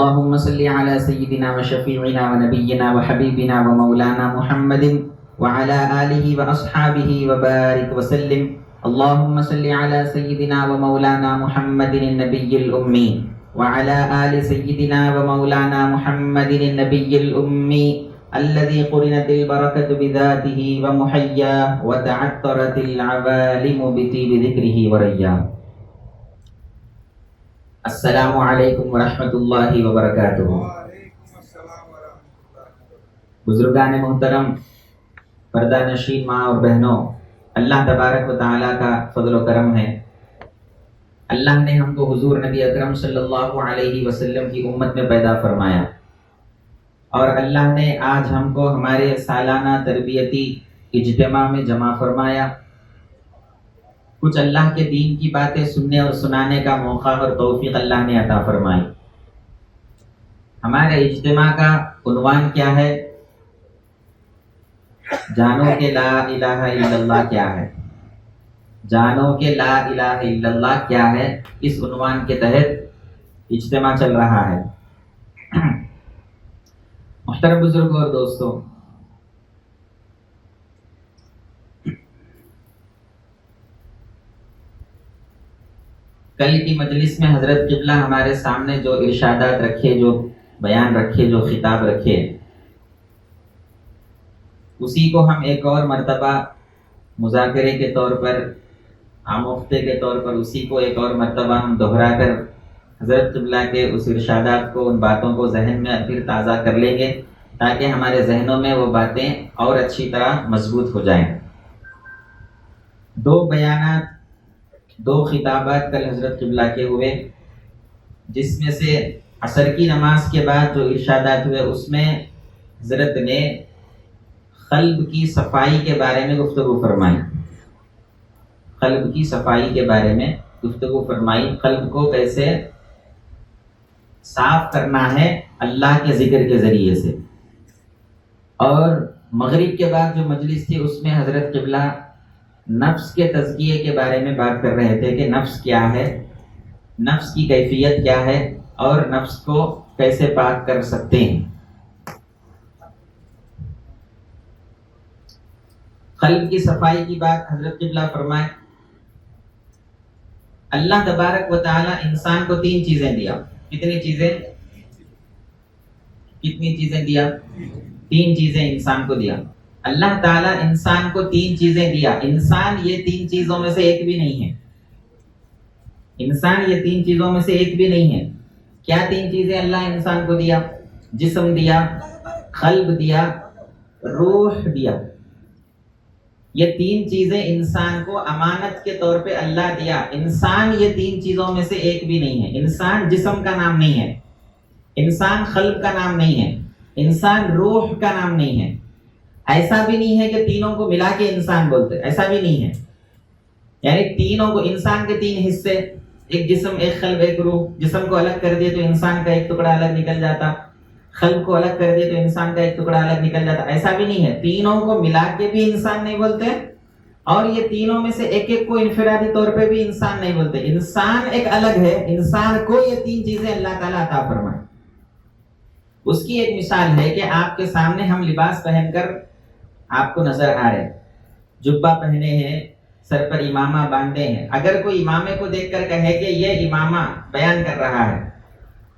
اللهم صل على سيدنا وشفيعنا ونبينا وحبيبنا ومولانا محمد وعلى آله وأصحابه وبارك وسلم. اللهم صل على سيدنا ومولانا محمد النبي الأمي وعلى آل سيدنا ومولانا محمد النبي الأمي الذي قرنت البركة بذاته ومحياه وتعطرت العوالم بطيب ذكره ورياه. السلام علیکم ورحمۃ اللہ وبرکاتہ. بزرگان محترم، پردہ نشین ماں اور بہنوں، اللہ تبارک و تعالیٰ کا فضل و کرم ہے. اللہ نے ہم کو حضور نبی اکرم صلی اللہ علیہ وسلم کی امت میں پیدا فرمایا، اور اللہ نے آج ہم کو ہمارے سالانہ تربیتی اجتماع میں جمع فرمایا. کچھ اللہ کے دین کی باتیں سننے اور سنانے کا موقع اور توفیق اللہ نے عطا فرمائی. ہمارے اجتماع کا عنوان کیا ہے؟ جانو کہ لا الہ الا اللہ کیا ہے. جانو کہ لا الہ الا اللہ کیا ہے، اس عنوان کے تحت اجتماع چل رہا ہے. محترم بزرگوں اور دوستوں، کل کی مجلس میں حضرت قبلہ ہمارے سامنے جو ارشادات رکھے، جو بیان رکھے، جو خطاب رکھے، اسی کو ہم ایک اور مرتبہ مذاکرے کے طور پر، آموختے کے طور پر اسی کو ایک اور مرتبہ ہم دہرا کر حضرت قبلہ کے اس ارشادات کو، ان باتوں کو ذہن میں پھر تازہ کر لیں گے، تاکہ ہمارے ذہنوں میں وہ باتیں اور اچھی طرح مضبوط ہو جائیں. دو بیانات، دو خطابات کل حضرت قبلہ کے ہوئے، جس میں سے عصر کی نماز کے بعد جو ارشادات ہوئے، اس میں حضرت نے قلب کی صفائی کے بارے میں گفتگو فرمائی. قلب کی صفائی کے بارے میں گفتگو فرمائی. قلب کو کیسے صاف کرنا ہے اللہ کے ذکر کے ذریعے سے. اور مغرب کے بعد جو مجلس تھی، اس میں حضرت قبلہ نفس کے تزکیے کے بارے میں بات کر رہے تھے کہ نفس کیا ہے، نفس کی کیفیت کیا ہے، اور نفس کو کیسے پاک کر سکتے ہیں. قلب کی صفائی کی بات حضرت قبلہ فرمائے. اللہ تبارک و تعالی انسان کو تین چیزیں دیا. کتنی چیزیں دیا؟ تین چیزیں انسان کو دیا. اللہ تعالیٰ انسان کو تین چیزیں دیا. انسان یہ تین چیزوں میں سے ایک بھی نہیں ہے. انسان یہ تین چیزوں میں سے ایک بھی نہیں ہے. کیا تین چیزیں اللہ انسان کو دیا؟ جسم دیا، قلب دیا، روح دیا. یہ تین چیزیں انسان کو امانت کے طور پہ اللہ دیا. انسان یہ تین چیزوں میں سے ایک بھی نہیں ہے. انسان جسم کا نام نہیں ہے، انسان قلب کا نام نہیں ہے، انسان روح کا نام نہیں ہے. ایسا بھی نہیں ہے کہ تینوں کو ملا کے انسان بولتے، ایسا بھی نہیں ہے. یعنی تینوں کو، انسان کے تین حصے، ایک جسم، ایک قلب، ایک روح. جسم کو الگ کر دیے تو انسان کا ایک ٹکڑا الگ نکل جاتا، قلب کو الگ کر دیے تو انسان کا ایک ٹکڑا الگ نکل جاتا. ایسا بھی نہیں ہے. تینوں کو ملا کے بھی انسان نہیں بولتے، اور یہ تینوں میں سے ایک ایک کو انفرادی طور پہ بھی انسان نہیں بولتے. انسان ایک الگ ہے. انسان کو یہ تین چیزیں اللہ تعالیٰ عطا فرمائے. اس کی ایک مثال ہے کہ آپ کے سامنے ہم لباس پہن کر آپ کو نظر آ رہے، جبہ پہنے ہیں، سر پر امامہ باندھے ہیں. اگر کوئی امامے کو دیکھ کر کہے کہ یہ امامہ بیان کر رہا ہے،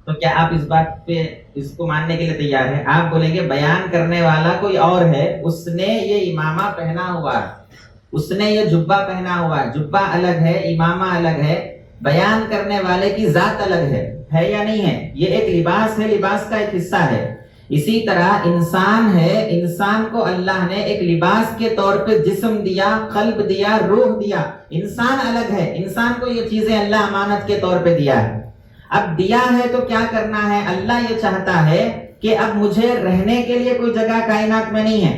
تو کیا آپ اس بات پہ، اس کو ماننے کے لیے تیار ہیں؟ آپ بولیں گے بیان کرنے والا کوئی اور ہے، اس نے یہ امامہ پہنا ہوا ہے، اس نے یہ جبہ پہنا ہوا ہے. جبہ الگ ہے، امامہ الگ ہے، بیان کرنے والے کی ذات الگ ہے یا نہیں ہے؟ یہ ایک لباس ہے، لباس کا ایک حصہ ہے. اسی طرح انسان ہے. انسان کو اللہ نے ایک لباس کے طور پہ جسم دیا، قلب دیا، روح دیا. انسان الگ ہے. انسان کو یہ چیزیں اللہ امانت کے طور پہ دیا ہے. اب دیا ہے تو کیا کرنا ہے؟ اللہ یہ چاہتا ہے کہ اب مجھے رہنے کے لیے کوئی جگہ کائنات میں نہیں ہے.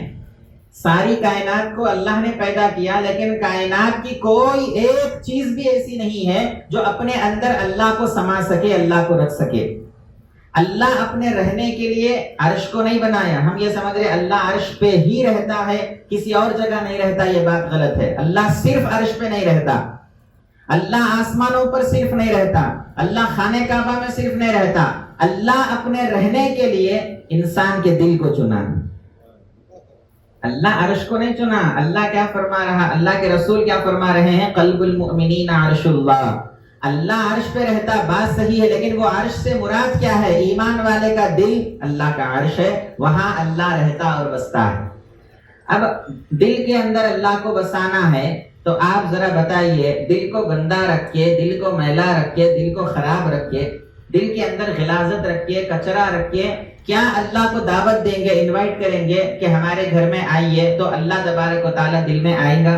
ساری کائنات کو اللہ نے پیدا کیا، لیکن کائنات کی کوئی ایک چیز بھی ایسی نہیں ہے جو اپنے اندر اللہ کو سما سکے، اللہ کو رکھ سکے. اللہ اپنے رہنے کے لیے عرش کو نہیں بنایا. ہم یہ سمجھ رہے اللہ عرش پہ ہی رہتا ہے، کسی اور جگہ نہیں رہتا. یہ بات غلط ہے. اللہ صرف عرش پہ نہیں رہتا، اللہ آسمانوں پر صرف نہیں رہتا، اللہ خانہ کعبہ میں صرف نہیں رہتا، اللہ اپنے رہنے کے لیے انسان کے دل کو چنا. اللہ عرش کو نہیں چنا. اللہ کیا فرما رہا, اللہ کے رسول کیا فرما رہے ہیں, قلب المؤمنین عرش اللہ. اللہ عرش پہ رہتا, بات صحیح ہے, لیکن وہ عرش سے مراد کیا ہے؟ ایمان والے کا دل اللہ کا عرش ہے, وہاں اللہ رہتا اور بستا ہے. اب دل کے اندر اللہ کو بسانا ہے تو آپ ذرا بتائیے, دل کو گندا رکھیے, دل کو میلا رکھیے, دل کو خراب رکھیے, دل کے اندر غلاظت رکھیے, کچرا رکھیے, کیا اللہ کو دعوت دیں گے, انوائٹ کریں گے کہ ہمارے گھر میں آئیے تو اللہ تبارک و تعالیٰ دل میں آئے گا؟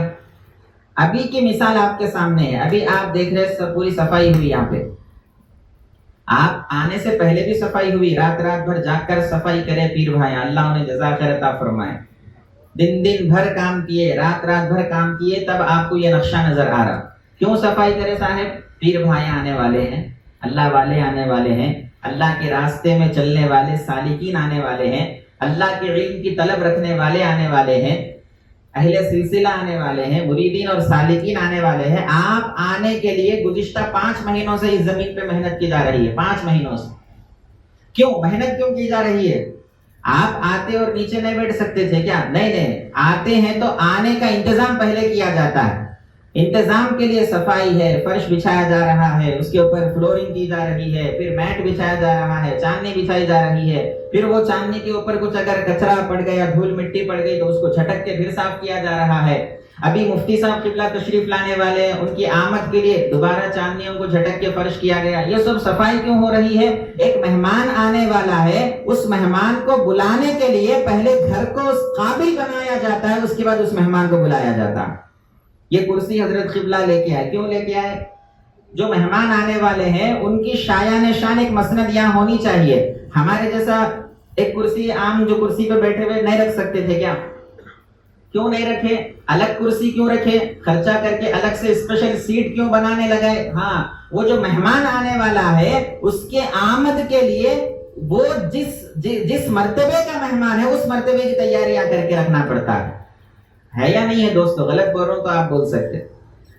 ابھی کی مثال آپ کے سامنے ہے. ابھی آپ دیکھ رہے پوری صفائی ہوئی یہاں پہ. آپ آنے سے پہلے بھی صفائی ہوئی, رات بھر جاگ کر صفائی کرے پیر بھائی, اللہ انہیں جزا خیر عطا فرمائے. دن بھر کام کیے, رات بھر کام کیے, تب آپ کو یہ نقشہ نظر آ رہا. کیوں صفائی کرے صاحب؟ پیر بھائی آنے والے ہیں, اللہ والے آنے والے ہیں, اللہ کے راستے میں چلنے والے سالکین آنے والے ہیں, اللہ کے علم کی طلب رکھنے والے آنے والے ہیں, اہل سلسلہ آنے والے ہیں, مریدین اور سالکین آنے والے ہیں. آپ آنے کے لیے گزشتہ 5 مہینوں سے اس زمین پہ محنت کی جا رہی ہے. 5 مہینوں سے. کیوں محنت کیوں کی جا رہی ہے؟ آپ آتے اور نیچے نہیں بیٹھ سکتے تھے کیا؟ نہیں, آتے ہیں تو آنے کا انتظام پہلے کیا جاتا ہے. انتظام کے لیے صفائی ہے, فرش بچھایا جا رہا ہے, اس کے اوپر فلورنگ کی جا رہی ہے, پھر میٹ بچھایا جا رہا ہے, چاندنی بچھائی جا رہی ہے, پھر وہ چاندنی کے اوپر کچھ اگر کچرا پڑ گیا, دھول مٹی پڑ گئی تو اس کو جھٹک کے پھر صاف کیا جا رہا ہے. ابھی مفتی صاحب قبلہ تشریف لانے والے ہیں, ان کی آمد کے لیے دوبارہ چاندنیوں کو جھٹک کے فرش کیا گیا. یہ سب صفائی کیوں ہو رہی ہے؟ ایک مہمان آنے والا ہے, اس مہمان کو بلانے کے لیے پہلے گھر کو قابل بنایا جاتا ہے, اس کے بعد اس مہمان کو بلایا جاتا ہے. یہ کرسی حضرت قبلہ لے کے آئے. کیوں لے کے آئے؟ جو مہمان آنے والے ہیں ان کی شایان شان ایک مسند یہاں ہونی چاہیے. ہمارے جیسا ایک کرسی عام جو کرسی پہ بیٹھے ہوئے نہیں رکھ سکتے تھے کیا؟ کیوں نہیں رکھے؟ الگ کرسی کیوں رکھے؟ خرچہ کر کے الگ سے اسپیشل سیٹ کیوں بنانے لگے؟ ہاں, وہ جو مہمان آنے والا ہے اس کے آمد کے لیے وہ جس مرتبے کا مہمان ہے اس مرتبے کی تیاریاں کر کے رکھنا پڑتا ہے یا نہیں ہے دوستو؟ غلط بول رہا ہوں تو آپ بول سکتے.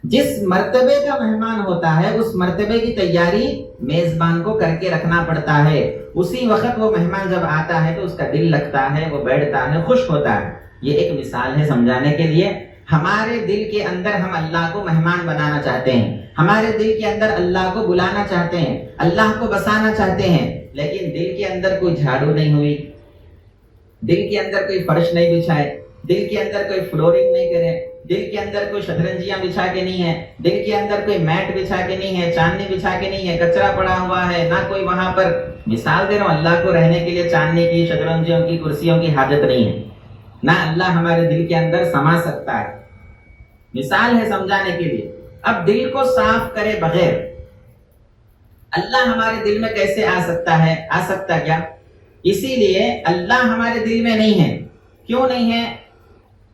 جس مرتبے کا مہمان ہوتا ہے اس مرتبے کی تیاری میزبان کو کر کے رکھنا پڑتا ہے. اسی وقت وہ مہمان جب آتا ہے تو اس کا دل لگتا ہے, وہ بیٹھتا ہے, خوش ہوتا ہے. یہ ایک مثال ہے سمجھانے کے لیے. ہمارے دل کے اندر ہم اللہ کو مہمان بنانا چاہتے ہیں, ہمارے دل کے اندر اللہ کو بلانا چاہتے ہیں, اللہ کو بسانا چاہتے ہیں, لیکن دل کے اندر کوئی جھاڑو نہیں ہوئی, دل کے اندر کوئی فرش نہیں بچھائے, دل کے اندر کوئی فلورنگ نہیں کرے, دل کے اندر کوئی شطرنجیاں بچھا کے نہیں ہے, دل کے اندر کوئی میٹ بچھا کے نہیں ہے, چاندنی بچھا کے نہیں ہے, کچرا پڑا ہوا ہے, نہ کوئی وہاں پر. مثال دے رہا ہوں, اللہ کو رہنے کے لیے چاندنی کی, شطرنجیوں کی, کرسیوں کی حاجت نہیں ہے, نہ اللہ ہمارے دل کے اندر سما سکتا ہے. مثال ہے سمجھانے کے لیے. اب دل کو صاف کرے بغیر اللہ ہمارے دل میں کیسے آ سکتا ہے؟ آ سکتا کیا؟ اسی لیے اللہ ہمارے دل میں نہیں ہے. کیوں نہیں ہے؟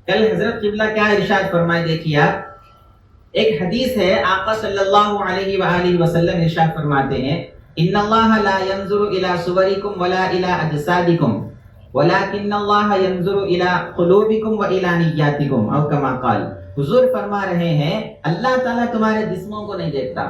کل حضرت قبلہ کیا ارشاد فرمائے دیکھیے آپ. ایک حدیث ہے, آقا صلی اللہ علیہ وآلہ وسلم ارشاد فرماتے ہیں, ان اللہ لا ينظر الى صورکم ولا الى اجسادکم ولكن اللہ ينظر الى قلوبکم والى نیاتکم, او کما قال. حضور فرما رہے ہیں اللہ تعالیٰ تمہارے جسموں کو نہیں دیکھتا,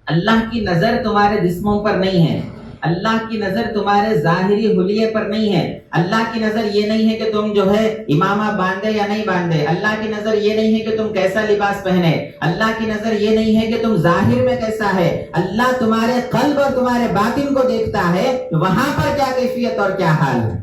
اللہ کی نظر تمہارے جسموں پر نہیں ہے, اللہ کی نظر تمہارے ظاہری حلیے پر نہیں ہے, اللہ کی نظر یہ نہیں ہے کہ تم جو ہے امامہ باندھے یا نہیں باندھے, اللہ کی نظر یہ نہیں ہے کہ تم کیسا لباس پہنے, اللہ کی نظر یہ نہیں ہے کہ تم ظاہر میں کیسا ہے. اللہ تمہارے قلب اور تمہارے باطن کو دیکھتا ہے, وہاں پر کیا کیفیت اور کیا حال ہے.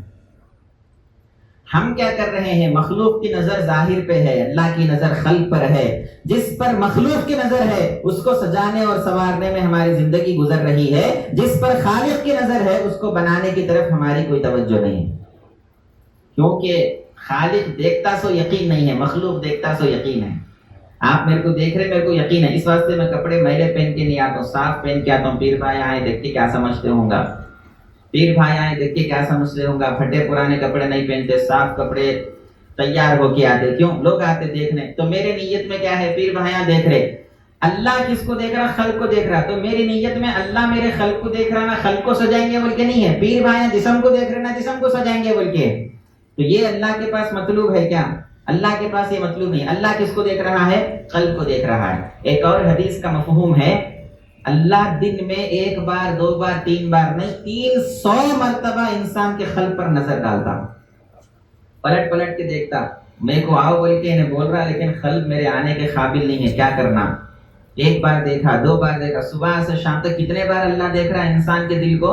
ہم کیا کر رہے ہیں؟ مخلوق کی نظر ظاہر پہ ہے, اللہ کی نظر خلق پر ہے. جس پر مخلوق کی نظر ہے اس کو سجانے اور سنوارنے میں ہماری زندگی گزر رہی ہے, جس پر خالق کی نظر ہے اس کو بنانے کی طرف ہماری کوئی توجہ نہیں ہے. کیونکہ خالق دیکھتا سو یقین نہیں ہے, مخلوق دیکھتا سو یقین ہے. آپ میرے کو دیکھ رہے, میرے کو یقین ہے, اس واسطے میں کپڑے میلے پہن کے نہیں آتا ہوں, صاف پہن کے آتا ہوں. پیر بھائی آئے دیکھ کے کیا سمجھتے ہوں گا, پیر بھائی آئے دیکھ کے کیا سمجھتے ہوں گا, پھٹے پرانے کپڑے نہیں پہنتے, صاف کپڑے تیار ہو کے آتے. کیوں لوگ آتے دیکھنے؟ تو میرے نیت میں کیا ہے؟ پیر بھائیاں دیکھ رہے, اللہ کس کو دیکھ رہا؟ خلق کو دیکھ رہا. تو میری نیت میں اللہ میرے خلق کو دیکھ رہا, نہ خلق کو سجائیں گے بول کے نہیں ہے. پیر بھائیاں جسم کو دیکھ رہے, نہ جسم کو سجائیں گے بول کے. تو یہ اللہ کے پاس مطلوب ہے کیا؟ اللہ کے پاس یہ مطلوب نہیں. اللہ کس کو دیکھ رہا ہے؟ قلب کو دیکھ رہا ہے. ایک اور حدیث کا مفہوم ہے, اللہ دن میں 1 بار 2 بار 3 بار نہیں 300 مرتبہ انسان کے قلب پر نظر ڈالتا، پلٹ پلٹ کے دیکھتا، میرے کو آؤ بول کے انہیں بول رہا لیکن قلب میرے آنے کے قابل نہیں ہے، کیا کرنا؟ 1 بار دیکھا، 2 بار دیکھا، صبح سے شام تک کتنے بار اللہ دیکھ رہا ہے انسان کے دل کو؟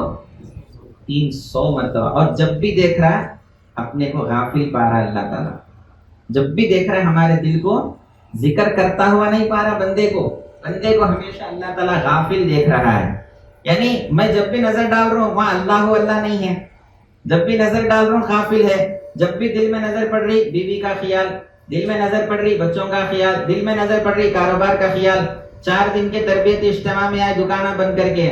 300 مرتبہ. اور جب بھی دیکھ رہا ہے اپنے کو غافل پا رہا ہے اللہ تعالیٰ، جب بھی دیکھ رہا ہے ہمارے دل کو ذکر کرتا ہوا نہیں پا رہا، بندے کو ہمیشہ اللہ تعالیٰ غافل دیکھ رہا ہے. یعنی میں جب بھی نظر ڈال رہا ہوں وہاں اللہ نہیں ہے، جب بھی نظر ڈال رہا ہوں غافل ہے. جب بھی دل میں نظر پڑ رہی بیوی کا خیال، دل میں نظر پڑ رہی بچوں کا خیال، دل میں نظر پڑ رہی کاروبار کا خیال. 4 دن کے تربیت اجتماع میں آئے دکانیں بند کر کے،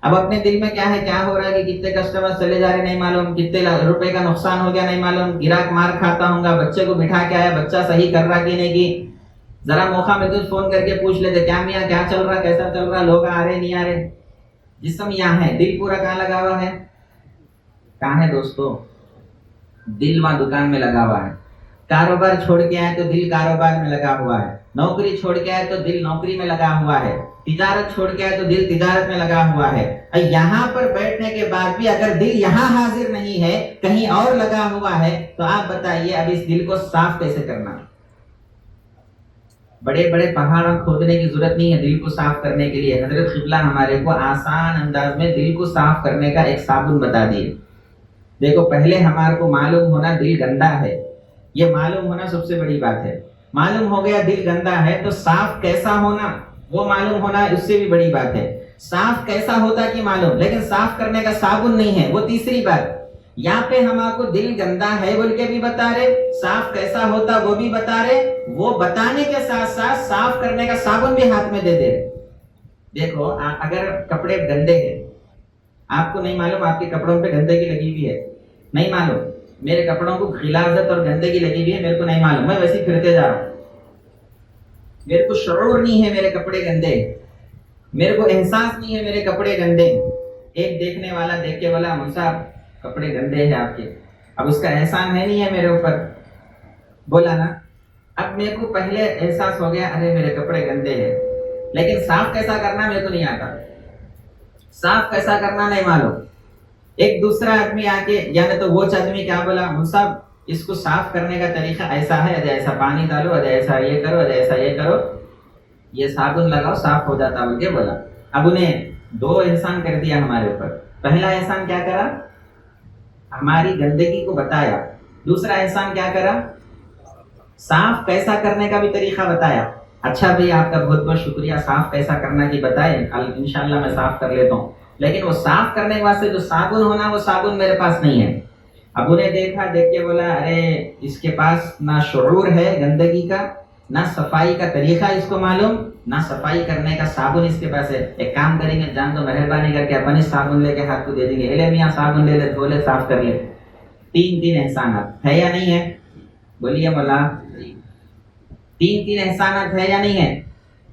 اب اپنے دل میں کیا ہے، کیا ہو رہا ہے کہ کتنے کسٹمر چلے جا رہے نہیں معلوم، کتنے روپے کا نقصان ہو گیا نہیں معلوم، گراہک مار کھاتا ہوں گا، بچے کو بٹھا کے آیا، بچہ صحیح کر رہا کہ نہیں کی. ذرا موقع میں تو فون کر کے پوچھ لیتے کیا میاں کیا چل رہا، کیسا چل رہا، لوگ آ رہے نہیں آ رہے. جسم یہاں ہے، دل پورا کہاں لگا ہوا ہے؟ کہاں ہے دوستو؟ دل وہاں دکان میں لگا ہوا ہے. کاروبار چھوڑ کے آئے تو دل کاروبار میں لگا ہوا ہے، نوکری چھوڑ کے آئے تو دل نوکری میں لگا ہوا ہے، تجارت چھوڑ کے آئے تو دل تجارت میں لگا ہوا ہے. یہاں پر بیٹھنے کے بعد بھی اگر دل یہاں حاضر نہیں ہے، کہیں اور لگا ہوا ہے، تو آپ بتائیے اب اس دل کو صاف کیسے کرنا؟ بڑے بڑے پہاڑ کھودنے کی ضرورت نہیں ہے دل کو صاف کرنے کے لیے. حضرت قبلہ ہمارے کو آسان انداز میں دل کو صاف کرنے کا ایک صابن بتا دیے. دیکھو پہلے ہمارے کو معلوم ہونا دل گندا ہے، یہ معلوم ہونا سب سے بڑی بات ہے. معلوم ہو گیا دل گندا ہے تو صاف کیسا ہونا وہ معلوم ہونا اس سے بھی بڑی بات ہے. صاف کیسا ہوتا کہ معلوم، لیکن صاف کرنے کا صابن نہیں ہے، وہ تیسری بات. یہاں پہ ہمارے کو دل گندا ہے بول کے بھی بتا رہے، صاف کیسا ہوتا وہ بھی بتا رہے، وہ بتانے کے ساتھ ساتھ صاف کرنے کا صابن بھی ہاتھ میں دے دے رہے. دیکھو اگر کپڑے گندے ہیں، آپ کو نہیں معلوم آپ کے کپڑوں پہ گندگی لگی ہوئی ہے، نہیں معلوم، میرے کپڑوں کو غلاظت اور گندگی لگی ہوئی ہے، میرے کو نہیں معلوم، میں ویسے پھرتے جا رہا ہوں، میرے کو شعور نہیں ہے میرے کپڑے گندے، میرے کو احساس نہیں ہے میرے کپڑے گندے. ایک دیکھنے والا دیکھ کے بولا صاحب کپڑے گندے ہیں آپ کے، اب اس کا احسان ہے نہیں ہے میرے اوپر، بولا نا. اب میرے کو پہلے احساس ہو گیا ارے میرے کپڑے گندے ہیں، لیکن صاف کیسا کرنا میرے کو نہیں آتا، صاف کیسا کرنا نہیں معلوم. ایک دوسرا آدمی آ کے یعنی تو وہ آدمی کیا بولا صاحب اس کو صاف کرنے کا طریقہ ایسا ہے، ایسا پانی ڈالو، ایسا یہ کرو، ایسا یہ کرو، یہ صابن لگاؤ صاف ہو جاتا بول کے بولا. اب انہیں 2 احسان کر دیا ہمارے اوپر. پہلا احسان کیا کرا؟ ہماری گندگی کو بتایا. دوسرا احسان کیا کرا؟ صاف کیسا کرنے کا بھی طریقہ بتایا. اچھا بھئی آپ کا بہت بہت شکریہ، صاف کیسا کرنا کی بتائیں، انشاءاللہ میں صاف کر لیتا ہوں، لیکن وہ صاف کرنے کے واسطے جو صابن ہونا وہ صابن میرے پاس نہیں ہے. اب انہیں دیکھ کے بولا ارے اس کے پاس نہ شعور ہے گندگی کا، نہ صفائی کا طریقہ اس کو معلوم، نہ صفائی کرنے کا صابن اس کے پاس ہے. ایک کام کریں گے، جان دو مہربانی کر کے اپنی صابن لے کے ہاتھ کو دے دیں گے، لے میاں صابن لے لے، دھو لے، صاف کر لے. 3 احسانات ہے یا نہیں ہے؟ بولیے مولا، 3 احسانات ہے یا نہیں ہے؟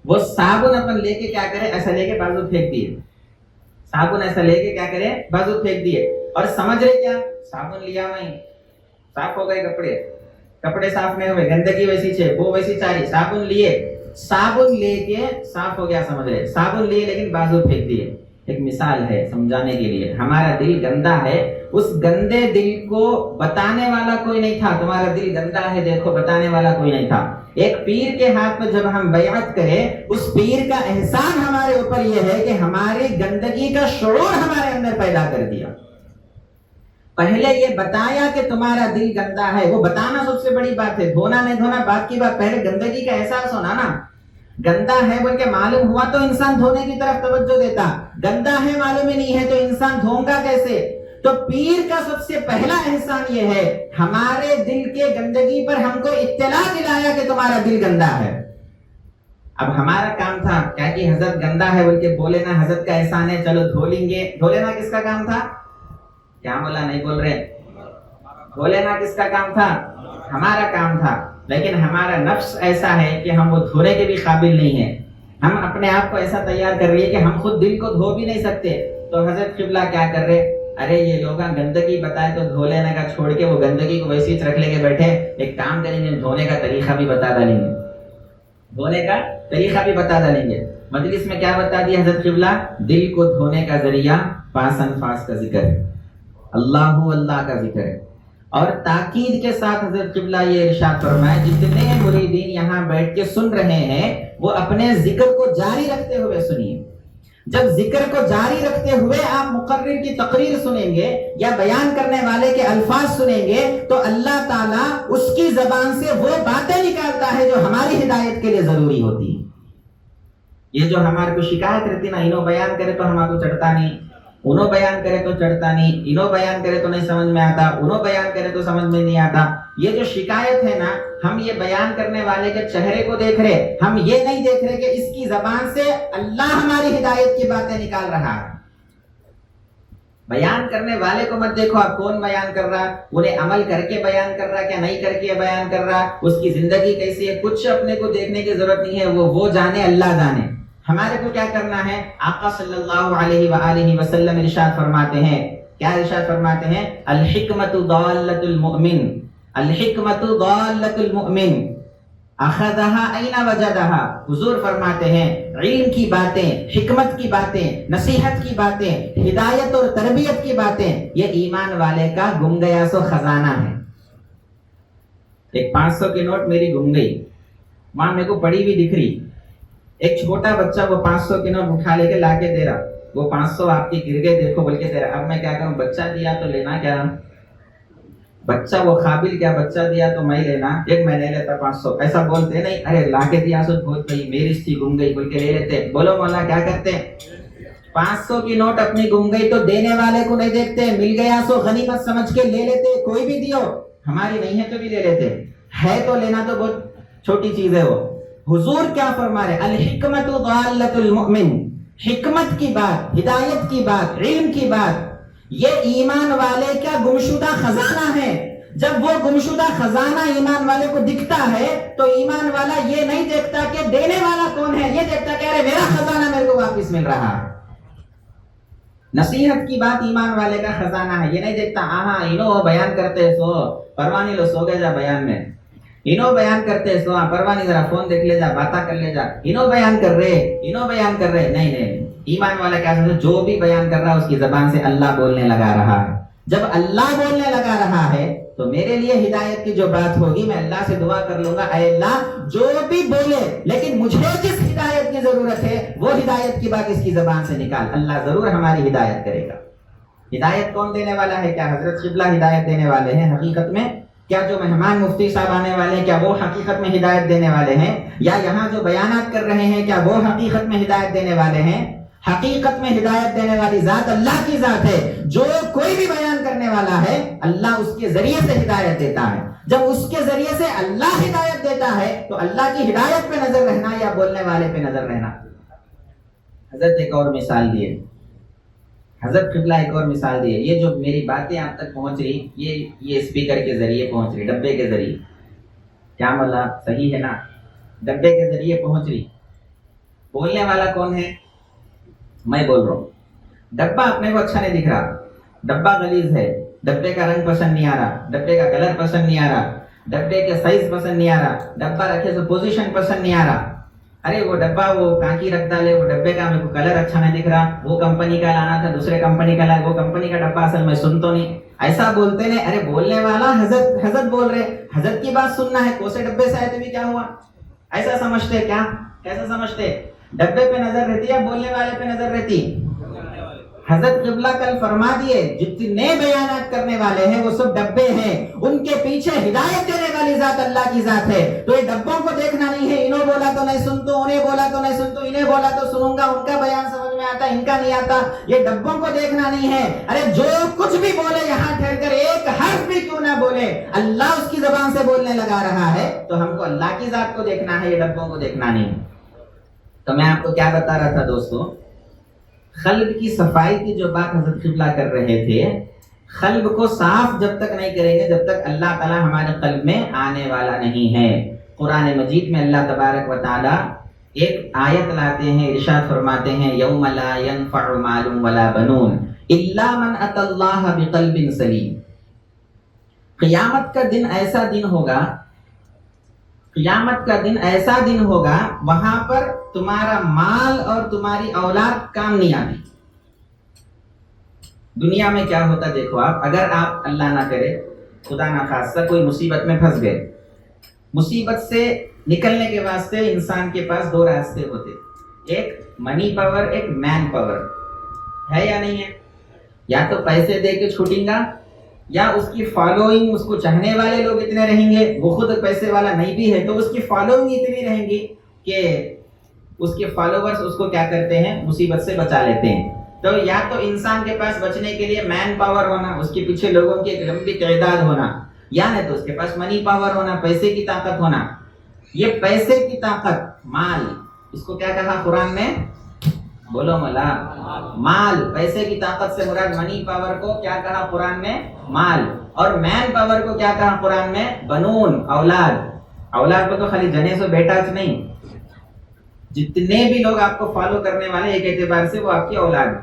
وہ صابن اپن لے کے کیا کرے، ایسا لے کے بازو پھینک دیے، صابن ایسا لے کے کیا کرے، بازو پھینک دیے. اور سمجھ رہے کیا، صابن لیا نہیں، صاف ہو گئے کپڑے صاف نہیں ہوئے، گندگی ویسی چھے وہ ویسی چاری. صابن لیے، صابن لے کے صاف ہو گیا سمجھ رہے، صابن لیے لیکن بازو پھینک دیے. ایک مثال ہے سمجھانے کے لیے. ہمارا دل گندا ہے، اس گندے دل کو بتانے والا کوئی نہیں تھا. تمہارا دل گندا ہے دیکھو، بتانے والا کوئی نہیں تھا. ایک پیر کے ہاتھ میں جب ہم بیعت کریں، اس پیر کا احسان ہمارے اوپر یہ ہے کہ ہماری گندگی کا شعور ہمارے اندر پیدا کر دیا. پہلے یہ بتایا کہ تمہارا دل گندا ہے، وہ بتانا سب سے بڑی بات ہے، دھونا نہیں دھونا بات کی بات، پہلے گندگی کا احساس ہونا نا. گندا ہے بول کے معلوم ہوا تو انسان دھونے کی طرف توجہ دیتا، گندا ہے معلوم ہی نہیں ہے تو انسان دھوگا کیسے؟ تو پیر کا سب سے پہلا احسان یہ ہے ہمارے دل کے گندگی پر ہم کو اطلاع دلایا کہ تمہارا دل گندا ہے. اب ہمارا کام تھا کیا کہ حضرت گندا ہے بول کے بولے نا، حضرت کا احسان ہے چلو دھو لیں گے. دھو لینا کس کا کام تھا؟ کیا مولا نہیں بول رہے؟ دھو لینا کس کا کام تھا؟ ہمارا کام تھا. لیکن ہمارا نفس ایسا ہے کہ ہم وہ دھونے کے بھی قابل نہیں ہیں. ہم اپنے آپ کو ایسا تیار کر رہے ہیں کہ ہم خود دل کو دھو بھی نہیں سکتے. تو حضرت قبلہ کیا کر رہے، ارے یہ لوگ گندگی بتائے تو دھو لینے کا چھوڑ کے وہ گندگی کو ویسے ہی رکھ لے کے بیٹھے، ایک کام کریں گے دھونے کا طریقہ بھی بتا ڈالیں گے. دھونے کا طریقہ بھی بتا ڈالیں گے. مجلس میں کیا بتا دیا حضرت قبلہ؟ دل کو دھونے کا ذریعہ پاس انفاس کا ذکر ہے، اللہ کا ذکر ہے. اور تاکید کے ساتھ حضرت قبلہ یہ ارشاد فرمائے جتنے مریدین یہاں بیٹھ کے سن رہے ہیں وہ اپنے ذکر کو جاری رکھتے ہوئے سنیے. جب ذکر کو جاری رکھتے ہوئے آپ مقرر کی تقریر سنیں گے یا بیان کرنے والے کے الفاظ سنیں گے تو اللہ تعالیٰ اس کی زبان سے وہ باتیں نکالتا ہے جو ہماری ہدایت کے لیے ضروری ہوتی ہیں. یہ جو ہمارے کو شکایت رہتی نا، انہوں بیان کرے تو ہمارے کو چڑھتا نہیں، انہوں بیان کرے تو چڑھتا نہیں، انہوں بیان کرے تو نہیں سمجھ میں آتا، انہوں بیان کرے تو سمجھ میں نہیں آتا. یہ جو شکایت ہے نا، ہم یہ بیان کرنے والے کے چہرے کو دیکھ رہے، ہم یہ نہیں دیکھ رہے کہ اس کی زبان سے اللہ ہماری ہدایت کی باتیں نکال رہا ہے. بیان کرنے والے کو مت دیکھو آپ کون بیان کر رہا، انہیں عمل کر کے بیان کر رہا کیا نہیں کر کے بیان کر رہا، اس کی زندگی کیسی ہے، کچھ اپنے کو دیکھنے کی ضرورت نہیں ہے. وہ جانے، اللہ جانے. ہمارے کو کیا کرنا ہے؟ آقا صلی اللہ علیہ وآلہ وسلم ارشاد فرماتے ہیں، کیا ارشاد فرماتے ہیں؟ الحکمت ضالۃ المؤمن، الحکمت ضالۃ المؤمن اخذها این وجدها. حضور فرماتے ہیں علم کی باتیں، حکمت کی باتیں، نصیحت کی باتیں، ہدایت اور تربیت کی باتیں یہ ایمان والے کا گم گیا سو خزانہ ہے. ایک 500 کی نوٹ میری گم گئی، وہاں میرے کو پڑی بھی دکھ رہی. ایک چھوٹا بچہ وہ 500 کی نوٹ اٹھا لے کے لا کے دے رہا، وہ 500 آپ کی گر گئے دیکھو بول کے دے رہا. اب میں کیا کروں؟ بچہ دیا تو لینا کیا؟ بچہ وہ قابل کیا، بچہ دیا تو میں لینا، ایک میں نہیں لیتا 500 ایسا بولتے نہیں. ارے لا کے دیا سو بہت بھائی میری تھی گم گئی بول کے لے لیتے. بولو مولا کیا کرتے؟ 500 کی نوٹ اپنی گم گئی تو دینے والے کو نہیں دیکھتے، مل گیا سو غنیمت سمجھ کے لے لیتے. کوئی بھی دیو، ہماری نہیں ہے تو بھی لے لیتے، ہے تو لینا تو بہت چھوٹی چیز ہے. وہ حضور کیا فرما رہے؟ الحکمت ضالۃ المؤمن، حکمت کی بات، ہدایت کی بات، علم کی بات یہ ایمان والے کا گمشدہ خزانہ ہے. جب وہ گمشدہ خزانہ ایمان والے کو دکھتا ہے تو ایمان والا یہ نہیں دیکھتا کہ دینے والا کون ہے، یہ دیکھتا کہ ارے میرا خزانہ میرے کو واپس مل رہا ہے. نصیحت کی بات ایمان والے کا خزانہ ہے. یہ نہیں دیکھتا ہاں انہوں بیان کرتے سو پروانی لو سو گئے جا بیان میں، انہوں بیان کرتے سو پروانی ذرا فون دیکھ لے جا، باتاں کر لے جا، انہوں بیان کر رہے. نہیں ایمان والا کیا سمجھے؟ جو بھی بیان کر رہا ہے اس کی زبان سے اللہ بولنے لگا رہا ہے. جب اللہ بولنے لگا رہا ہے تو میرے لیے ہدایت کی جو بات ہوگی میں اللہ سے دعا کر لوں گا، اے اللہ جو بھی بولے لیکن مجھے جس ہدایت کی ضرورت ہے وہ ہدایت کی بات اس کی زبان سے نکال. اللہ ضرور ہماری ہدایت کرے گا. ہدایت کون دینے والا ہے؟ کیا حضرت قبلہ ہدایت دینے والے ہیں حقیقت میں؟ کیا جو مہمان مفتی صاحب آنے والے ہیں کیا وہ حقیقت میں ہدایت دینے والے ہیں؟ یا یہاں جو بیانات کر رہے ہیں کیا وہ حقیقت میں ہدایت دینے والے ہیں؟ حقیقت میں ہدایت دینے والی ذات اللہ کی ذات ہے. جو کوئی بھی بیان کرنے والا ہے اللہ اس کے ذریعے سے ہدایت دیتا ہے. جب اس کے ذریعے سے اللہ ہدایت دیتا ہے تو اللہ کی ہدایت پہ نظر رہنا یا بولنے والے پہ نظر رہنا. حضرت ایک اور مثال دیے، حضرت قبلہ ایک اور مثال دیے. یہ جو میری باتیں آپ تک پہنچ رہی یہ اسپیکر کے ذریعے پہنچ رہی، ڈبے کے ذریعے. کیا مطلب؟ صحیح ہے نا؟ ڈبے کے ذریعے پہنچ رہی. بولنے والا کون ہے؟ میں بول رہا ہوں. ڈبہ اپنے کو اچھا نہیں دکھ رہا، ڈبہ غلیظ ہے، ڈبے کا رنگ پسند نہیں آ رہا، ڈبے کا کلر پسند نہیں آ رہا، ڈبے کے سائز پسند نہیں آ رہا، ڈبہ رکھے تو پوزیشن پسند نہیں آ رہا. ارے وہ ڈبہ وہ کانکی رکھ ڈالے، وہ ڈبے کا میرے کو کلر اچھا نہیں دکھ رہا، وہ کمپنی کا لانا تھا دوسرے کمپنی کا لایا، وہ کمپنی کا ڈبہ اصل میں سن تو نہیں. ایسا بولتے نہیں. ارے بولنے والا حضرت بول رہے، حضرت کی بات سننا ہے، کوسے ڈبے سے آئے تو بھی کیا ہوا؟ ایسا سمجھتے کیا؟ کیسا سمجھتے؟ ڈبے پہ نظر رہتی یا بولنے والے پہ نظر رہتی؟ حضرت قبلہ کل فرما دیے جتنے بیانات کرنے والے ہیں وہ سب ڈبے ہیں، ان کے پیچھے ہدایت دینے والی ذات اللہ کی ذات ہے. تو یہ ڈبوں کو دیکھنا نہیں ہے، انہوں بولا تو نہیں سنتا، انہیں بولا تو نہیں سنتا، انہیں بولا تو سنوں گا، ان کا بیان سمجھ میں آتا ان کا نہیں آتا. یہ ڈبوں کو دیکھنا نہیں ہے. ارے جو کچھ بھی بولے یہاں ٹھہر کر ایک حرف بھی کیوں نہ بولے اللہ اس کی زبان سے بولنے لگا رہا ہے تو ہم کو اللہ کی ذات کو دیکھنا ہے، یہ ڈبوں کو دیکھنا نہیں. تو میں آپ کو کیا بتا رہا تھا دوستو؟ قلب کی صفائی کی جو بات حضرت قبلہ کر رہے تھے. قلب کو صاف جب تک نہیں کریں گے جب تک اللہ تعالیٰ ہمارے قلب میں آنے والا نہیں ہے. قرآن مجید میں اللہ تبارک و تعالیٰ ایک آیت لاتے ہیں، ارشاد فرماتے ہیں یوم لا ينفع مال ولا بنون الا من اتى اللہ بقلب سلیم. قیامت کا دن ایسا دن ہوگا، قیامت کا دن ایسا دن ہوگا وہاں پر تمہارا مال اور تمہاری اولاد کام نہیں آنے. دنیا میں کیا ہوتا دیکھو آپ، اگر آپ اللہ نہ کرے خدا نہ خاصہ کوئی مصیبت میں پھنس گئے، مصیبت سے نکلنے کے واسطے انسان کے پاس دو راستے ہوتے، ایک منی پاور، ایک مین پاور، ہے یا نہیں ہے؟ یا تو پیسے دے کے چھوٹیں گا، یا اس کی فالوئنگ، اس کو چاہنے والے لوگ اتنے رہیں گے، وہ خود پیسے والا نہیں بھی ہے تو اس کی فالوئنگ اتنی رہیں گی کہ اس کے فالوورز اس کو کیا کرتے ہیں، مصیبت سے بچا لیتے ہیں. تو یا تو انسان کے پاس بچنے کے لیے مین پاور ہونا، اس کے پیچھے لوگوں کی ایک لمبی تعداد ہونا، یا نہیں تو اس کے پاس منی پاور ہونا، پیسے کی طاقت ہونا. یہ پیسے کی طاقت، مال، اس کو کیا کہا قرآن میں؟ بولو ملا، مال. پیسے کی طاقت سے مراد منی پاور کو کیا کہا قرآن میں؟ مال. اور مین پاور کو کیا کہا قرآن میں؟ بنون، اولاد. اولاد کو تو خالی جنے سے بیٹا نہیں، جتنے بھی لوگ آپ کو فالو کرنے والے ایک اعتبار سے وہ آپ کی اولاد.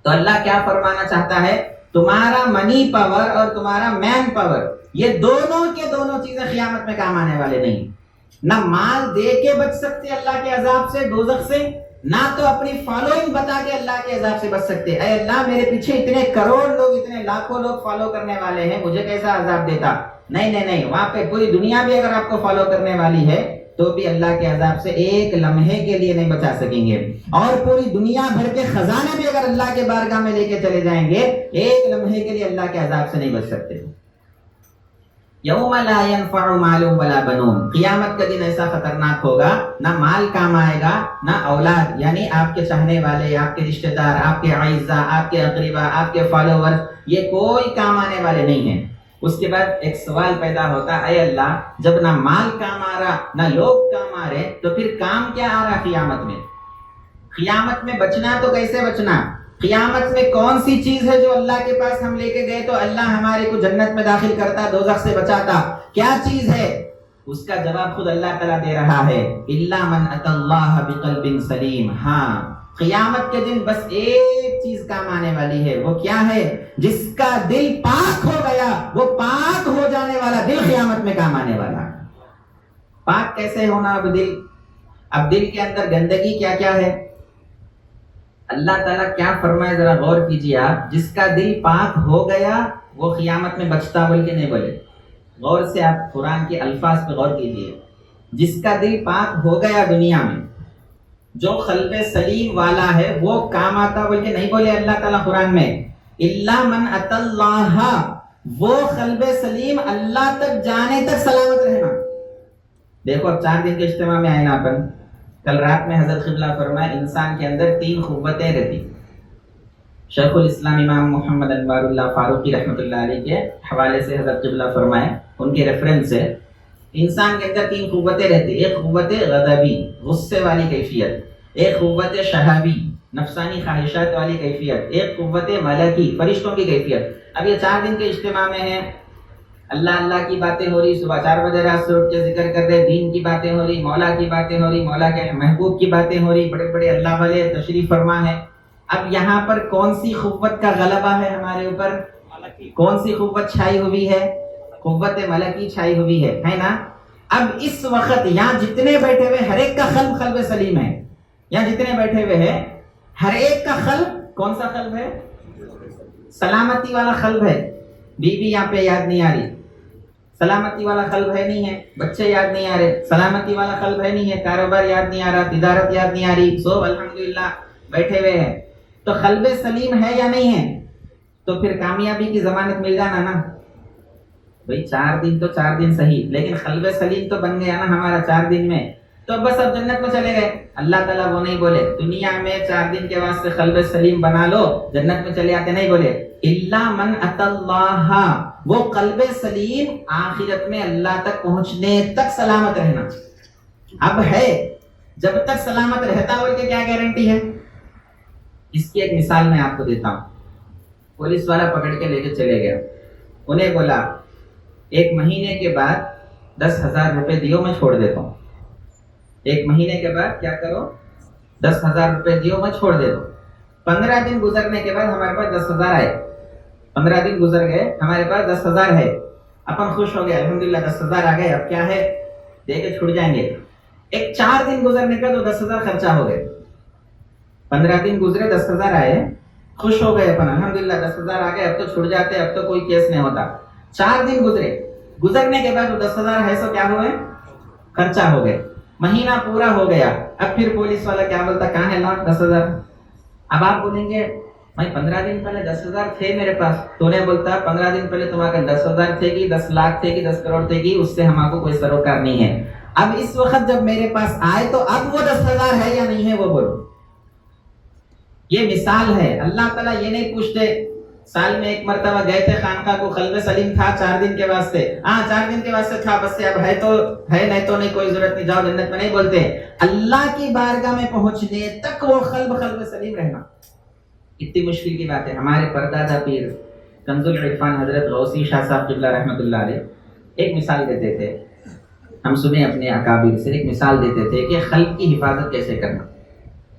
تو اللہ کیا فرمانا چاہتا ہے؟ تمہارا منی پاور اور تمہارا مین پاور، یہ دونوں کے دونوں چیزیں قیامت میں کام آنے والے نہیں. نہ مال دے کے بچ سکتے اللہ کے عذاب سے، دوزخ سے، نہ تو اپنی فالوئنگ بتا کے اللہ کے عذاب سے بچ سکتے. اے اللہ میرے پیچھے اتنے کروڑ لوگ، اتنے لاکھوں لوگ فالو کرنے والے ہیں، مجھے کیسا عذاب دیتا؟ نہیں، وہاں پہ پوری دنیا بھی اگر آپ کو فالو کرنے والی ہے تو بھی اللہ کے عذاب سے ایک لمحے کے لیے نہیں بچا سکیں گے. اور پوری دنیا بھر کے خزانے بھی اگر اللہ کے بارگاہ میں لے کے چلے جائیں گے، ایک لمحے کے لیے اللہ کے عذاب سے نہیں بچ سکتے. یوم لا ينفع مال ولا بنون، قیامت کا دن ایسا خطرناک ہوگا، نہ مال کام آئے گا نہ اولاد، یعنی آپ کے چاہنے والے، آپ کے رشتہ دار، آپ کے اعزاء، آپ کے اقربا، آپ کے فالوور، یہ کوئی کام آنے والے نہیں ہیں. اس کے بعد ایک سوال پیدا ہوتا، اے اللہ جب نہ مال کام آ رہا نہ لوگ کام آ رہے تو پھر کام کیا آ رہا قیامت میں؟ قیامت میں بچنا تو کیسے بچنا؟ قیامت میں کون سی چیز ہے جو اللہ کے پاس ہم لے کے گئے تو اللہ ہمارے کو جنت میں داخل کرتا، دوزخ سے بچاتا؟ کیا چیز ہے؟ اس کا جواب خود اللہ تعالیٰ دے رہا ہے، الا من اتى اللہ بقلب سلیم. ہاں، قیامت کے دن بس ایک چیز کام آنے والی ہے، وہ کیا ہے؟ جس کا دل پاک ہو گیا، وہ پاک ہو جانے والا دل قیامت میں کام آنے والا. پاک کیسے ہونا اب دل؟ اب دل کے اندر گندگی کیا کیا ہے؟ اللہ تعالیٰ کیا فرمائے ذرا غور کیجیے آپ. جس کا دل پاک ہو گیا وہ قیامت میں بچتا، بول کے نہیں بولے. غور سے آپ قرآن کے الفاظ پہ غور کیجیے. جس کا دل پاک ہو گیا دنیا میں، جو قلب سلیم والا ہے وہ کام آتا، بول کے نہیں بولے اللہ تعالیٰ قرآن میں. الا من اتى اللہ، وہ قلب سلیم اللہ تک جانے تک سلامت رہنا. دیکھو اب 4 دن کے اجتماع میں آئے نا اپن، کل رات میں حضرت قبلہ فرمائے انسان کے اندر 3 قوتیں رہتی. شیخ الاسلام امام محمد انوار اللہ فاروقی رحمۃ اللہ علیہ کے حوالے سے حضرت قبلہ فرمائے، ان کے ریفرنس سے، انسان کے اندر 3 قوتیں رہتی. ایک قوت غضبی، غصے والی کیفیت، ایک قوت شہابی، نفسانی خواہشات والی کیفیت، ایک قوت ملکی، فرشتوں کی کیفیت. اب یہ 4 دن کے اجتماع میں ہیں، اللہ کی باتیں ہو رہی، صبح 4 بجے رات سے اٹھ کے ذکر کر رہے، دین کی باتیں ہو رہی، مولا کی باتیں ہو رہی، مولا کے محبوب کی باتیں ہو رہی، بڑے بڑے اللہ والے تشریف فرما ہے. اب یہاں پر کون سی قوت کا غلبہ ہے ہمارے اوپر؟ کون سی قوت چھائی ہوئی ہے؟ قوت ملکی چھائی ہوئی ہے نا. اب اس وقت یہاں جتنے بیٹھے ہوئے ہر ایک کا قلب سلیم ہے. یہاں جتنے بیٹھے ہوئے ہیں ہر ایک کا قلب کون سا قلب ہے؟ سلامتی والا قلب ہے. بیوی یہاں پہ یاد نہیں آ رہی، سلامتی والا قلب ہے نہیں ہے. بچے یاد نہیں آ رہے، سلامتی والا قلب ہے نہیں ہے. کاروبار یاد نہیں آ رہا، تجارت یاد نہیں آ رہی، سو الحمدللہ بیٹھے ہوئے ہیں. تو قلب سلیم ہے یا نہیں ہے؟ تو پھر کامیابی کی ضمانت مل جانا نا بھائی. 4 دن تو 4 دن صحیح، لیکن قلب سلیم تو بن گیا نا ہمارا 4 دن میں، تو بس اب جنت میں چلے گئے. اللہ تعالیٰ وہ نہیں بولے دنیا میں 4 دن کے واسطے قلب سلیم بنا لو جنت میں چلے آتے، نہیں بولے. الا من اتى اللہ، وہ قلب سلیم آخرت میں اللہ تک پہنچنے تک سلامت رہنا. اب ہے، جب تک سلامت رہتا بول کے کیا گارنٹی ہے؟ اس کی ایک مثال میں آپ کو دیتا ہوں. پولیس والا پکڑ کے لے کے چلے گیا، انہیں بولا 1 مہینے کے بعد 10,000 روپے دیو، میں چھوڑ دیتا ہوں. 1 مہینے کے بعد کیا کرو؟ 10,000 روپے دیو، میں چھوڑ دیتا ہوں. 15 دن گزرنے کے بعد ہمارے پاس 10,000 آئے. 15 دن گزر گئے، ہمارے پاس 10,000 ہے. اپن خوش ہو گئے، الحمدللہ 10,000 آ گئے. اب کیا ہے؟ دے کے چھوٹ جائیں گے. ایک 4 دن گزرنے کا تو 10,000 خرچہ ہو گئے. 15 دن گزرے 10,000 آئے, خوش ہو گئے اپن, الحمدللہ 10,000 آ گئے, اب تو چھوٹ جاتے, اب تو کوئی کیس نہیں ہوتا. 4 دن گزرے, گزرنے کے بعد وہ 10,000 ہے سو کیا ہوئے, خرچہ ہو گئے. مہینہ پورا ہو گیا, اب پھر پولیس والا کیا بولتا, کہاں ہے لاکھ 10,000. اب آپ بولیں گے بھائی 15 دن پہلے 10,000 تھے میرے پاس, تو نے بولتا 15 دن پہلے تمہارے 10,000 تھے کہ 10 لاکھ تھے کہ 10 کروڑ تھے کہ اس سے ہم کو کوئی سروکار نہیں ہے. اب اس وقت جب میرے پاس آئے تو اب وہ 10,000 ہے یا نہیں ہے وہ بولو. یہ مثال ہے. اللہ تعالیٰ یہ نہیں پوچھتے, سال میں ایک مرتبہ گئے تھے خانقاہ کو, قلب سلیم تھا 4 دن کے واسطے, 4 دن کے واسطے تھا بس, اب ہے تو ہے, نہیں تو نہیں, کوئی ضرورت نہیں, جاؤ جنت میں, نہیں بولتے. اللہ کی بارگاہ میں پہنچنے تک وہ قلب سلیم رہنا اتنی مشکل کی بات ہے. ہمارے پردادا پیر کنز العرفان حضرت غوثی شاہ صاحب قبلہ رحمۃ اللہ علیہ ایک مثال دیتے تھے, ہم سنیں اپنے اکابر سے, ایک مثال دیتے تھے کہ قلب کی حفاظت کیسے کرنا.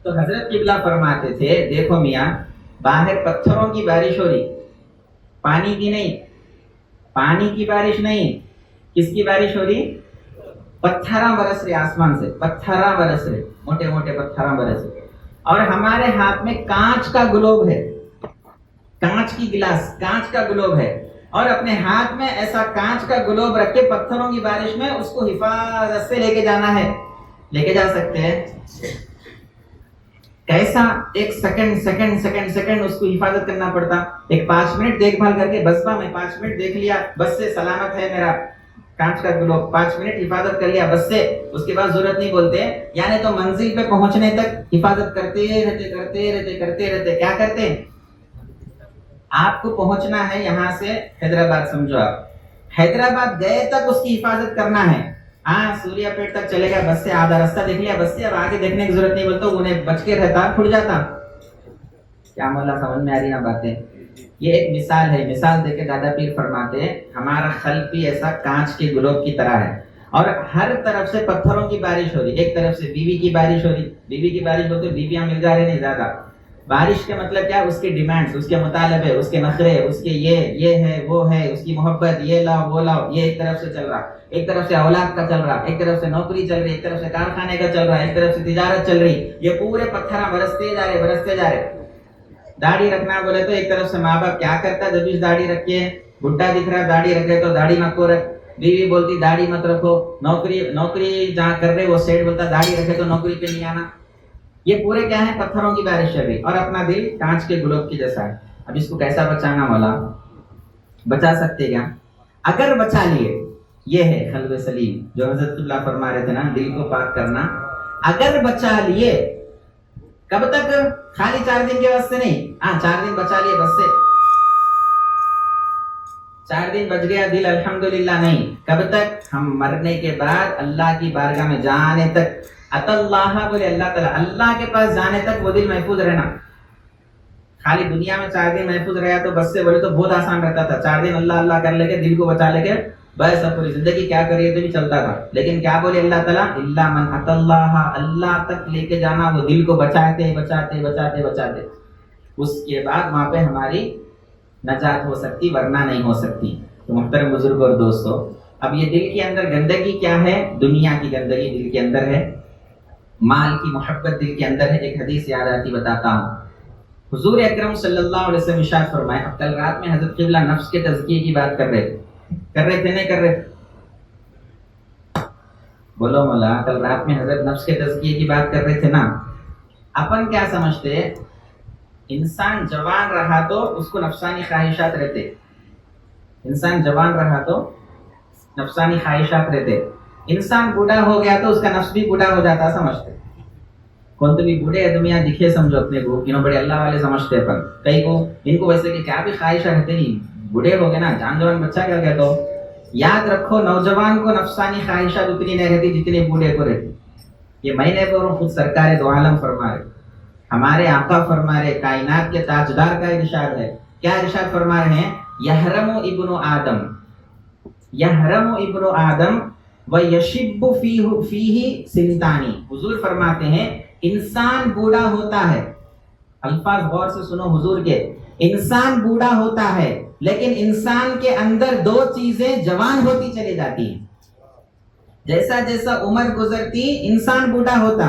تو حضرت قبلہ فرماتے تھے, دیکھو میاں, باہر پتھروں کی بارش ہو رہی, پانی کی نہیں, پانی کی بارش نہیں, کس کی بارش ہو رہی, پتھراں برس رہے آسمان سے, پتھراں برس رہے, موٹے موٹے پتھراں برس رہے. اور ہمارے ہاتھ میں کانچ کا گلوب ہے, کانچ کی گلاس, کانچ کا گلوب ہے, اور اپنے ہاتھ میں ایسا کانچ کا گلوب رکھ کے پتھروں کی بارش میں اس کو حفاظت سے لے کے جانا ہے. لے کے جا سکتے ہیں کیسا, ایک سیکنڈ اس کو حفاظت کرنا پڑتا. ایک 5 منٹ دیکھ بھال کر کے, بس میں 5 منٹ دیکھ لیا, بس سے سلامت ہے میرا کانچ کا گلوب, 5 منٹ حفاظت کر لیا بس سے, اس کے بعد ضرورت نہیں بولتے. یعنی تو منزل پہ پہنچنے تک حفاظت کرتے رہتے. کیا کرتے, آپ کو پہنچنا ہے یہاں سے حیدرآباد, سمجھو آپ حیدرآباد گئے تک اس کی حفاظت کرنا ہے. سوریا پیٹ تک چلے گا, بس سے آدھا راستہ دیکھ لیا بس سے, اب آگے دیکھنے کی ضرورت نہیں, بولتا انہیں بچ کے رہتا, کھڑ جاتا. کیا مولا سمجھ میں آ رہی نا باتیں. یہ ایک مثال ہے, مثال دے کے دادا پیر فرماتے ہیں ہمارا قلب بھی ایسا کانچ کے گلوب کی طرح ہے, اور ہر طرف سے پتھروں کی بارش ہو رہی. ایک طرف سے بیوی کی بارش ہو رہی, بیوی کی بارش ہوتی, بیویاں مل جا رہی نہیں زیادہ. بارش کا مطلب کیا, اس کے ڈیمانڈز, اس کے مطالبے, اس کے نخرے, اس کے یہ ہے وہ ہے, اس کی محبت, یہ لاؤ وہ لاؤ. یہ ایک طرف سے چل رہا, ایک طرف سے اولاد کا چل رہا, ایک طرف سے نوکری چل رہی, ایک طرف سے کارخانے کا چل رہا, ایک طرف سے تجارت چل رہی. یہ پورے پتھر برستے جا رہے. داڑھی رکھنا بولے تو ایک طرف سے ماں باپ کیا کرتا, جب اس داڑھی رکھے, بڈھا دکھ رہا داڑھی رکھے تو داڑھی مت کو رکھ, بیوی بولتی داڑھی مت رکھو, نوکری جہاں کر رہے وہ سیٹ بولتا داڑھی رکھے تو نوکری پہ نہیں آنا. یہ پورے کیا ہے, پتھروں کی بارش چل رہی, اور اپنا دل کانچ کے گلوب کی جیسا ہے. اب اس کو کیسا بچانا مولا, بچا سکتے کیا؟ اگر بچا لیے, یہ ہے قلب سلیم جو حضرت اللہ فرما رہے تھے نا, دل کو پاک کرنا. اگر بچا لیے, کب تک, خالی 4 دن کے واسطے نہیں, 4 دن بچا لیے بس سے, 4 دن بچ گیا دل الحمدللہ نہیں. کب تک, ہم مرنے کے بعد اللہ کی بارگاہ میں جانے تک. اللہ بولے اللہ تعالیٰ, اللہ کے پاس جانے تک وہ دل محفوظ رہنا. خالی دنیا میں 4 دن محفوظ رہا تو بس سے بولے تو بہت آسان رہتا تھا. 4 دن اللہ اللہ کر لے کے دل کو بچا لے کے بس اب پوری زندگی کیا کریے تو بھی چلتا تھا. لیکن کیا بولے اللہ تعالیٰ, اللہ من ات اللہ, اللہ تک لے کے جانا, وہ دل کو بچاتے. اس کے بعد وہاں پہ ہماری نجات ہو سکتی, ورنہ نہیں ہو سکتی. تو محترم بزرگ اور دوستو, اب یہ دل کے اندر گندگی کیا ہے, دنیا کی گندگی دل کے اندر ہے, مال کی محبت دل کے اندر ہے. ایک حدیث یاد آتی بتاتا ہوں. حضور اکرم صلی اللہ علیہ وسلم ارشاد فرمائے, اب کل رات میں حضرت قبلہ نفس کے تزکیے کی بات کر رہے تھے نہیں کر رہے تھے؟ بولو مولا, کل رات میں حضرت نفس کے تزکیے کی بات کر رہے تھے نا. اپن کیا سمجھتے, انسان جوان رہا تو اس کو نفسانی خواہشات رہتے, انسان جوان رہا تو نفسانی خواہشات رہتے. انسان بوڑھا ہو گیا تو اس کا نفس بھی بوڑھا ہو جاتا, سمجھتے. کون تو بھی بوڑھے آدمیاں دکھے سمجھو اپنے کو, انہوں بڑے اللہ والے سمجھتے اپن. کئی کو ان کو ویسے کہ کیا بھی خواہش رہتے ہی, بوڑھے ہو گئے نا, جوان بچہ کیا گیا. تو یاد رکھو, نوجوان کو نفسانی خواہشات اتنی نہیں رہتی جتنی بوڑھے کو رہتی. یہ میں نے بولوں, خود سرکار دو عالم فرما رہے, ہمارے آقا فرما رہے, کائنات کے تاجدار کا ارشاد ہے. کیا ارشاد فرما رہے ہیں, یحرم ابن آدم, یحرم ابن آدم وَيَشِبُّ فِيهِ سِنْتَانِ. حضور فرماتے ہیں انسان بوڑھا ہوتا ہے, الفاظ غور سے سنو حضور کے, انسان بوڑھا ہوتا ہے لیکن انسان کے اندر 2 چیزیں جوان ہوتی چلی جاتی ہیں. جیسا جیسا عمر گزرتی انسان بوڑھا ہوتا،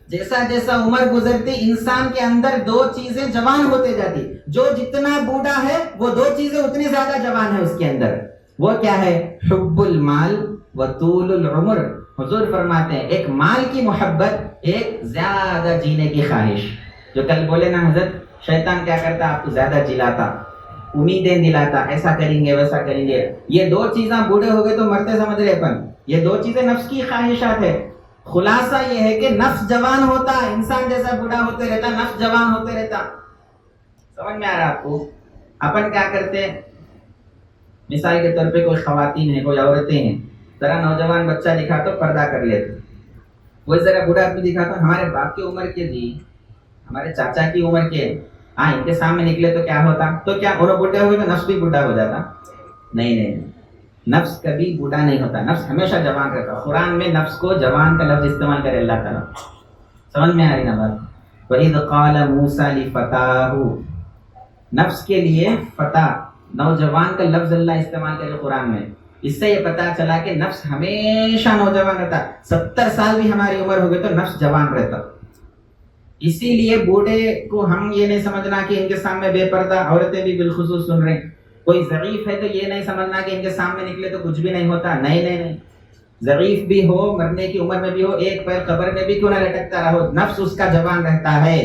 جیسا جیسا عمر گزرتی انسان کے اندر دو چیزیں جوان ہوتے جاتی. جو جتنا بوڑھا ہے وہ دو چیزیں اتنی زیادہ جوان ہے اس کے اندر. وہ کیا ہے؟ حب المال و طول العمر. حضور فرماتے ہیں ایک مال کی محبت، ایک زیادہ جینے کی خواہش. جو کل بولے نا حضرت، شیطان کیا کرتا؟ آپ کو زیادہ جلاتا، امیدیں دلاتا، ایسا کریں گے ویسا کریں گے. یہ دو چیزیں بوڑھے ہو گئے تو مرتے سمجھ رہے اپن. یہ دو چیزیں نفس کی خواہشات ہے. خلاصہ یہ ہے کہ نفس جوان ہوتا، انسان جیسا بوڑھا ہوتے رہتا، نفس جوان ہوتے رہتا. سمجھ میں آ رہا آپ کو؟ اپن کیا کرتے ہیں؟ مثال کے طور پہ کوئی خواتین ہیں، کوئی عورتیں ہیں، ذرا نوجوان بچہ دکھا تو پردہ کر لیتے. وہی ذرا بوڑھا آدمی دکھا تو ہمارے باپ کی عمر کے، جی ہمارے چاچا کی عمر کے، ہاں ان کے سامنے نکلے تو کیا ہوتا؟ تو کیا انہوں بوڑھے ہوئے تو نفس بھی بوڑھا ہو جاتا؟ نہیں نہیں، نفس کبھی بوڑھا نہیں ہوتا، نفس ہمیشہ جوان رہتا. قرآن میں نفس کو جوان کا لفظ استعمال کرے اللہ تعالیٰ. سمجھ میں آ رہی نا بات؟ وَإِذْ قَالَ مُوسَىٰ لِفَتَاهُ، نفس کے لیے فتح، نوجوان کا لفظ اللہ استعمال کرے قرآن میں. اس سے یہ پتا چلا کہ نفس ہمیشہ نوجوان رہتا. 70 سال بھی ہماری عمر ہو گئی تو نفس جوان رہتا. اسی لیے بوڑھے کو ہم یہ نہیں سمجھنا کہ ان کے سامنے بے پردہ، عورتیں بھی بالخصوص سن رہے ہیں، کوئی ضعیف ہے تو یہ نہیں سمجھنا کہ ان کے سامنے نکلے تو کچھ بھی نہیں ہوتا. نہیں نہیں نہیں، ضعیف بھی ہو، مرنے کی عمر میں بھی ہو، ایک پیر قبر میں بھی کیوں نہ لٹکتا رہو، نفس اس کا جوان رہتا ہے.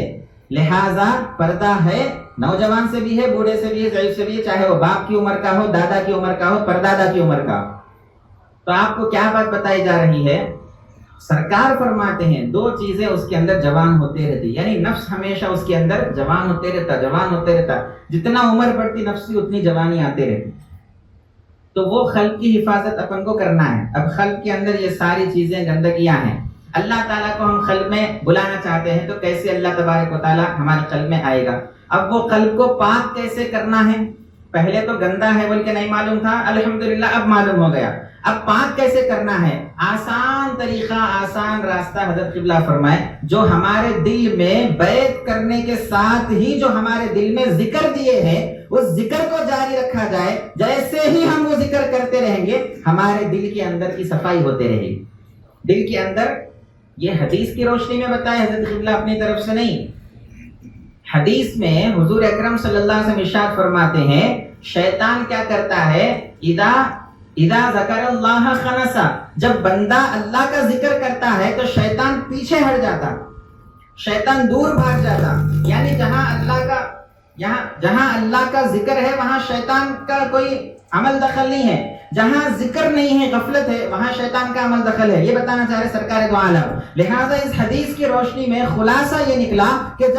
لہذا پردہ ہے، نوجوان سے بھی ہے، بوڑھے سے بھی ہے، ضعیف سے بھی ہے، چاہے وہ باپ کی عمر کا ہو، دادا کی عمر کا ہو، پردادا کی عمر کا. تو آپ کو کیا بات بتائی جا رہی ہے؟ سرکار فرماتے ہیں دو چیزیں اس کے اندر جوان ہوتے رہتی، یعنی نفس ہمیشہ اس کے اندر جوان ہوتے رہتا، جوان ہوتے رہتا. جتنا عمر بڑھتی نفس کی اتنی جوانی آتے رہتی. تو وہ خلق کی حفاظت اپن کو کرنا ہے. اب خلق کے اندر یہ ساری چیزیں گندگیاں ہیں. اللہ تعالیٰ کو ہم قلب میں بلانا چاہتے ہیں تو کیسے اللہ تبارک و تعالیٰ ہمارے قلب میں آئے گا؟ اب وہ قلب کو پاک کیسے کرنا ہے؟ پہلے تو گندا ہے بول کے نہیں معلوم تھا، الحمدللہ اب معلوم ہو گیا. اب پاک کیسے کرنا ہے؟ آسان طریقہ، آسان راستہ حضرت قبلہ فرمائے، جو ہمارے دل میں بیعت کرنے کے ساتھ ہی جو ہمارے دل میں ذکر دیے ہیں اس ذکر کو جاری رکھا جائے. جیسے ہی ہم وہ ذکر کرتے رہیں گے ہمارے دل کے اندر کی صفائی ہوتے رہے گی. دل کے اندر، یہ حدیث کی روشنی میں بتایا حضرت قبلہ اپنی طرف سے نہیں. حدیث میں حضور اکرم صلی اللہ علیہ وسلم ارشاد فرماتے ہیں شیطان کیا کرتا ہے؟ اذا ذکر اللہ خنسا، جب بندہ اللہ کا ذکر کرتا ہے تو شیطان پیچھے ہٹ جاتا، شیطان دور بھاگ جاتا. یعنی جہاں اللہ کا ذکر ہے وہاں شیطان کا کوئی عمل دخل نہیں ہے. جہاں ذکر نہیں ہے، غفلت ہے، وہاں شیطان کا عمل دخل ہے. یہ بتانا چاہ رہے سرکار دو عالم. لہٰذا اس حدیث کی روشنی میں خلاصہ یہ نکلا کہ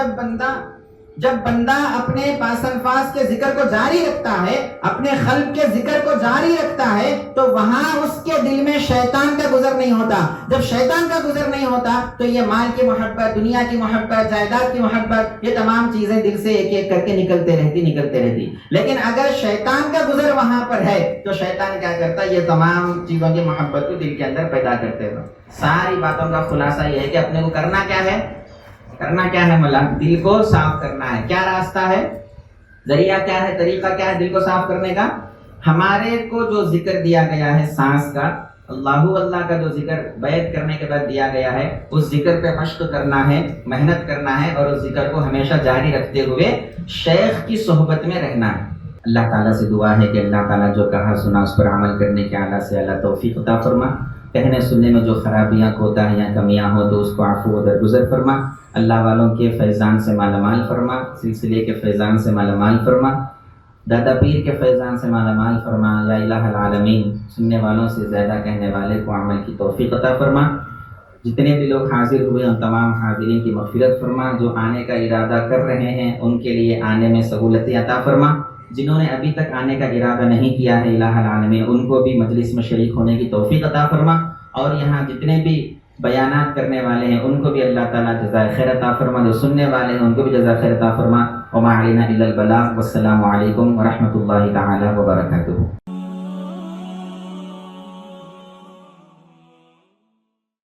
جب بندہ اپنے پاسن پاس کے ذکر کو جاری رکھتا ہے، اپنے خلق کے ذکر کو جاری رکھتا ہے، تو وہاں اس کے دل میں شیطان کا گزر نہیں ہوتا. جب شیطان کا گزر نہیں ہوتا تو یہ مال کی محبت، دنیا کی محبت، جائیداد کی محبت، یہ تمام چیزیں دل سے ایک ایک کر کے نکلتے رہتی. لیکن اگر شیطان کا گزر وہاں پر ہے تو شیطان کیا کرتا ہے؟ یہ تمام چیزوں کی محبت کو دل کے اندر پیدا کرتے ہیں. ساری باتوں کا خلاصہ یہ ہے کہ اپنے کو کرنا کیا ہے؟ دل کو صاف کرنا ہے. کیا راستہ ہے؟ ذریعہ کیا ہے؟ طریقہ کیا ہے دل کو صاف کرنے کا؟ ہمارے کو جو ذکر دیا گیا ہے سانس کا، اللہ کا جو ذکر بیعت کرنے کے بعد دیا گیا ہے، اس ذکر پہ مشق کرنا ہے، محنت کرنا ہے، اور اس ذکر کو ہمیشہ جاری رکھتے ہوئے شیخ کی صحبت میں رہنا ہے. اللہ تعالیٰ سے دعا ہے کہ اللہ تعالیٰ جو کہا سنا اس پر عمل کرنے کے اعلیٰ سے اللہ توفیق عطا فرما. کہنے سننے میں جو خرابیاں، کوتاہیاں، کمیاں ہو تو اس کو عفو و درگزر فرما. اللہ والوں کے فیضان سے مالا مال فرما، سلسلے کے فیضان سے مالا مال فرما، دادا پیر کے فیضان سے مالا مال فرما. یا الہ العالمین، سننے والوں سے زیادہ کہنے والے کو عمل کی توفیق عطا فرما. جتنے بھی لوگ حاضر ہوئے ان تمام حاضرین کی مغفرت فرما. جو آنے کا ارادہ کر رہے ہیں ان کے لیے آنے میں سہولتیں عطا فرما. جنہوں نے ابھی تک آنے کا ارادہ نہیں کیا ہے الہ العالمین ان کو بھی مجلس میں شریک ہونے کی توفیق عطا فرما. اور یہاں جتنے بھی بیانات کرنے والے ہیں ان کو بھی اللہ تعالیٰ جزائے خیر عطا فرما. جو سننے والے ہیں ان کو بھی جزائے خیر عطا فرما. وما علینا الا البلاغ. والسلام علیکم ورحمۃ اللہ تعالی وبرکاتہ.